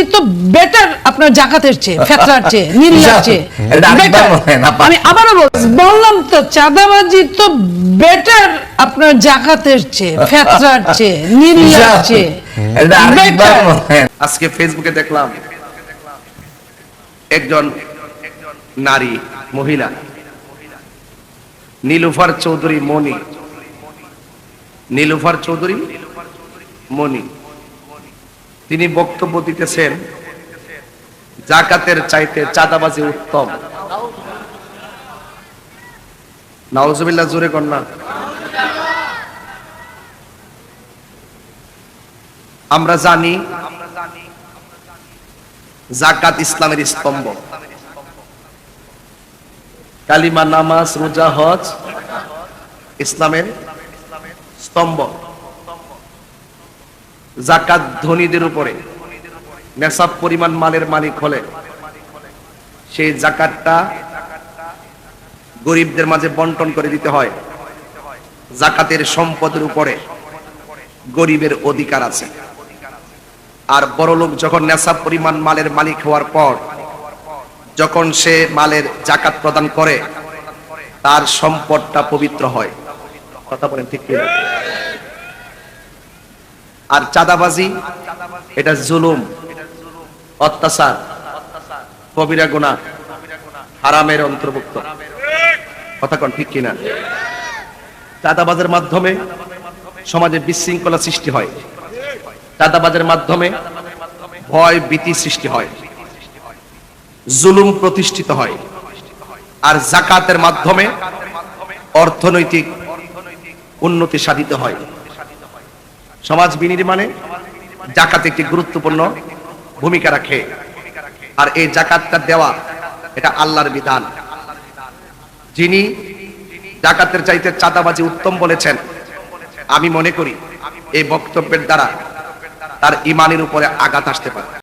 চাঁদাবাজি তো বেটার আপনার জাকাতের চেয়ে, ফেতরার চেয়ে, নির্লার চেয়ে বেটার। আমি আবারও বললাম তো, চাঁদাবাজি তো বেটার আপনার জাকাতের চেয়ে, ফেতরার চেয়ে, নির্লার চেয়ে বেটার। আজকে ফেসবুকে দেখলাম একজন নারী, মহিলা, নীলুফার চৌধুরী মনি, নীলুফার চৌধুরী মনি, তিনি বক্তব্য দিতেছেন জাকাতের চাইতে চাঁদাবাজি উত্তম। নাউজুবিল্লাহ, জোরে কন্যা। আমরা জানি জাকাত ইসলামের স্তম্ভ। কালিমা, নামাজ, রোজা, হজ ইসলামের স্তম্ভ। জাকাত ধনীদের উপরে নেশাব পরিমাণ মালের মালিক হলে সেই জাকাতটা গরিবদের মাঝে বন্টন করে দিতে হয়। জাকাতের সম্পদের উপরে গরিবের অধিকার আছে। আর বড় লোক যখন নেশাব পরিমাণ মালের মালিক হওয়ার পর যখন সে মালের জাকাত প্রদান করে, তার সম্পদটা পবিত্র হয়। কথা বলেন ঠিক কি? আর চাঁদাবাজি এটা জুলুম, অত্যাচার, কবিরা গুনাহ, হারামের অন্তর্ভুক্ত। কথা কোন ঠিক কিনা? চাঁদাবাজের মাধ্যমে সমাজে বিশৃঙ্খলা সৃষ্টি হয়। চাঁদাবাজের মাধ্যমে ভয় ভীতি সৃষ্টি হয়, জুলুম প্রতিষ্ঠিত হয়। আর জাকাতের মাধ্যমে অর্থনৈতিক উন্নতি সাধিত হয়। সমাজ বিনির্মাণে জাকাত একটি গুরুত্বপূর্ণ ভূমিকা রাখে। আর এই জাকাতটা দেওয়া এটা আল্লাহর বিধান। যিনি জাকাতের চাইতে চাঁদাবাজি উত্তম বলেছেন, আমি মনে করি এই বক্তব্যের দ্বারা তার ঈমানের উপরে আঘাত আসতে পারে।